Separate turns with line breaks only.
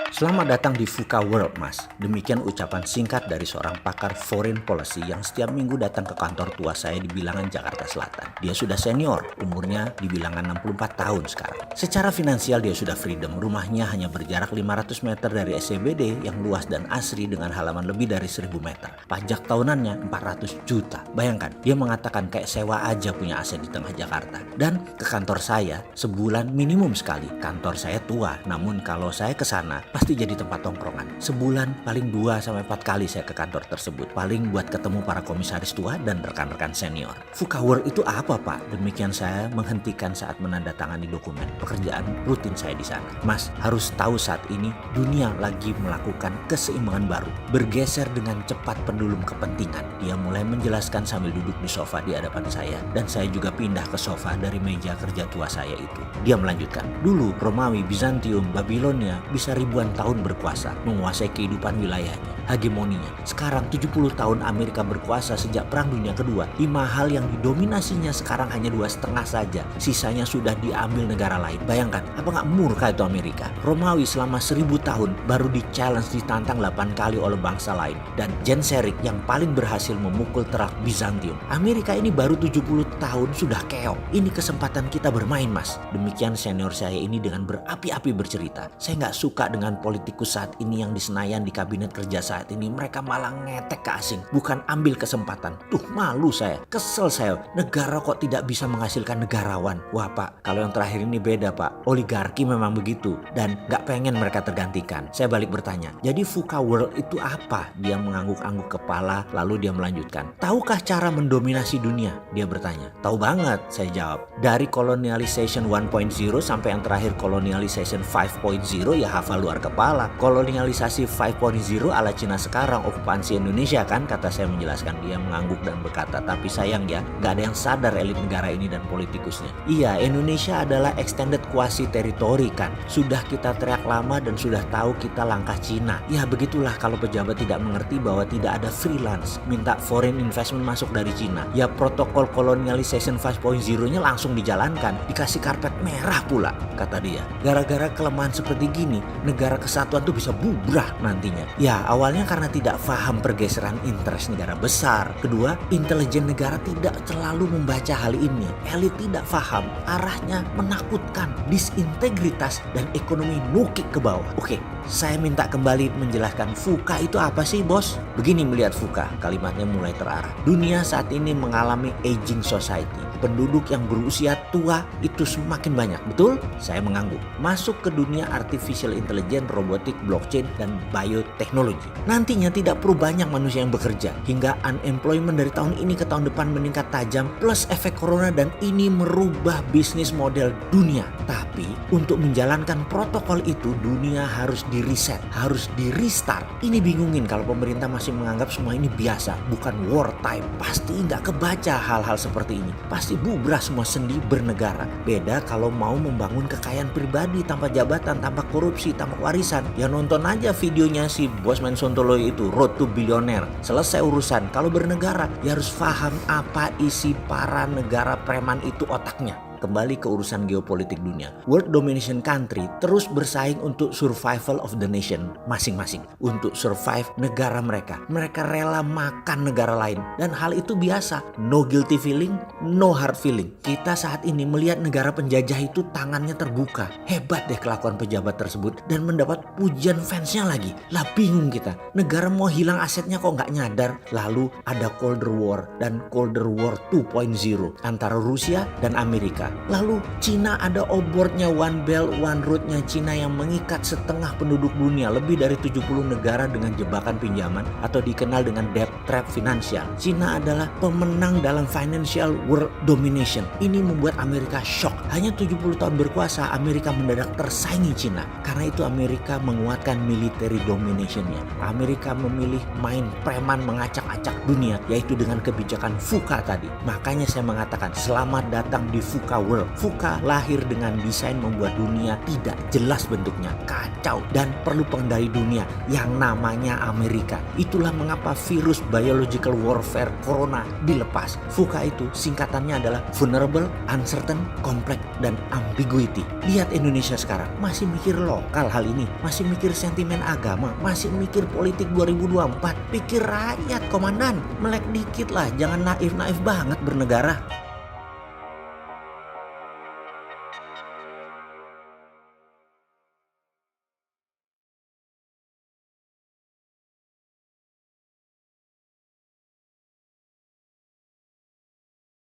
Selamat datang di VUCA World, Mas. Demikian ucapan singkat dari seorang pakar foreign policy yang setiap minggu datang ke kantor tua saya di Bilangan, Jakarta Selatan. Dia sudah senior, umurnya di Bilangan 64 tahun sekarang. Secara finansial dia sudah freedom, rumahnya hanya berjarak 500 meter dari SCBD yang luas dan asri dengan halaman lebih dari 1000 meter. Pajak tahunannya 400 juta. Bayangkan, dia mengatakan kayak sewa aja punya aset di tengah Jakarta. Dan ke kantor saya sebulan minimum sekali. Kantor saya tua, namun kalau saya ke sana pasti jadi tempat tongkrongan. Sebulan paling 2-4 kali saya ke kantor tersebut. Paling buat ketemu para komisaris tua dan rekan-rekan senior. VUCA World itu apa, Pak? Demikian saya menghentikan saat menandatangani dokumen pekerjaan rutin saya di sana. Mas, harus tahu saat ini dunia lagi melakukan keseimbangan baru. Bergeser dengan cepat pendulum kepentingan. Dia mulai menjelaskan sambil duduk di sofa di hadapan saya. Dan saya juga pindah ke sofa dari meja kerja tua saya itu. Dia melanjutkan. Dulu Romawi, Bizantium, Babilonia bisa ribuan tahun berkuasa, menguasai kehidupan wilayahnya, hegemoninya. Sekarang 70 tahun Amerika berkuasa sejak Perang Dunia Kedua. 5 hal yang didominasinya sekarang hanya 2,5 saja. Sisanya sudah diambil negara lain. Bayangkan, apa nggak murka itu Amerika? Romawi selama 1000 tahun baru di-challenge, ditantang 8 kali oleh bangsa lain. Dan Genseric yang paling berhasil memukul terak Bizantium. Amerika ini baru 70 tahun sudah keok. Ini kesempatan kita bermain, Mas. Demikian senior saya ini dengan berapi-api bercerita. Saya nggak suka dengan politikus saat ini yang di Senayan, di kabinet kerja saat ini. Mereka malah ngetek ke asing, bukan ambil kesempatan. Tuh, malu saya, kesel saya. Negara kok tidak bisa menghasilkan negarawan. Wah, Pak, kalau yang terakhir ini beda, Pak. Oligarki memang begitu dan nggak pengen mereka tergantikan. Saya balik bertanya, jadi VUCA World itu apa? Dia mengangguk-angguk kepala, lalu dia melanjutkan. Tahukah cara mendominasi dunia? Dia bertanya. Tahu banget, saya jawab. Dari colonialization 1.0 sampai yang terakhir colonialization 5.0 ya hafal luar kepala. Kolonialisasi 5.0 ala Cina sekarang, okupansi Indonesia kan, kata saya menjelaskan. Dia mengangguk dan berkata, tapi sayang ya, gak ada yang sadar elit negara ini dan politikusnya. Iya, Indonesia adalah extended quasi teritori kan. Sudah kita teriak lama dan sudah tahu kita langkah Cina. Ya begitulah kalau pejabat tidak mengerti bahwa tidak ada freelance, minta foreign investment masuk dari Cina. Ya protokol colonialization 5.0-nya langsung dijalankan, dikasih karpet merah pula, kata dia. Gara-gara kelemahan seperti gini, negara kesatuan tuh bisa bubrah nantinya. Ya awalnya karena tidak paham pergeseran interest negara besar. Kedua, intelijen negara tidak terlalu membaca hal ini. Elit tidak paham, arahnya menakutkan, disintegritas dan ekonomi nukik ke bawah. Oke, saya minta kembali menjelaskan VUCA itu apa sih, Bos? Begini melihat VUCA, kalimatnya mulai terarah. Dunia saat ini mengalami aging society. Penduduk yang berusia tua itu semakin banyak, betul? Saya mengangguk. Masuk ke dunia artificial intelligence, robotik, blockchain, dan bioteknologi. Nantinya tidak perlu banyak manusia yang bekerja. Hingga unemployment dari tahun ini ke tahun depan meningkat tajam. Plus efek corona dan ini merubah bisnis model dunia. Tapi untuk menjalankan protokol itu dunia harus di-reset, harus di-restart. Ini bingungin kalau pemerintah masih menganggap semua ini biasa, bukan wartime. Pasti nggak kebaca hal-hal seperti ini. Pasti bubrah semua sendi bernegara. Beda kalau mau membangun kekayaan pribadi tanpa jabatan, tanpa korupsi, tanpa warisan. Ya nonton aja videonya si Bosman Sontoloyo itu, Road to Billionaire. Selesai urusan. Kalau bernegara ya harus paham apa isi para negara preman itu otaknya. Kembali ke urusan geopolitik dunia. World domination country terus bersaing untuk survival of the nation masing-masing. Untuk survive negara mereka. Mereka rela makan negara lain. Dan hal itu biasa. No guilty feeling, no hard feeling. Kita saat ini melihat negara penjajah itu tangannya terbuka. Hebat deh kelakuan pejabat tersebut. Dan mendapat pujian fansnya lagi. Lah bingung kita. Negara mau hilang asetnya kok nggak nyadar. Lalu ada Cold War dan Cold War 2.0 antara Rusia dan Amerika. Lalu Cina ada obordnya One Belt One Road-nya Cina yang mengikat setengah penduduk dunia, lebih dari 70 negara dengan jebakan pinjaman atau dikenal dengan debt trap finansial. Cina adalah pemenang dalam financial world domination. Ini membuat Amerika shock. Hanya 70 tahun berkuasa, Amerika mendadak tersaingi Cina. Karena itu Amerika menguatkan military domination-nya. Amerika memilih main preman mengacak-acak dunia, yaitu dengan kebijakan VUCA tadi. Makanya saya mengatakan selamat datang di VUCA VUCA World. VUCA lahir dengan desain membuat dunia tidak jelas bentuknya, kacau, dan perlu pengendali dunia yang namanya Amerika. Itulah mengapa virus biological warfare corona dilepas. VUCA itu singkatannya adalah vulnerable, uncertain, complex, dan ambiguity. Lihat Indonesia sekarang, masih mikir lokal hal ini, masih mikir sentimen agama, masih mikir politik 2024. Pikir rakyat, komandan, melek dikit lah, jangan naif-naif banget bernegara.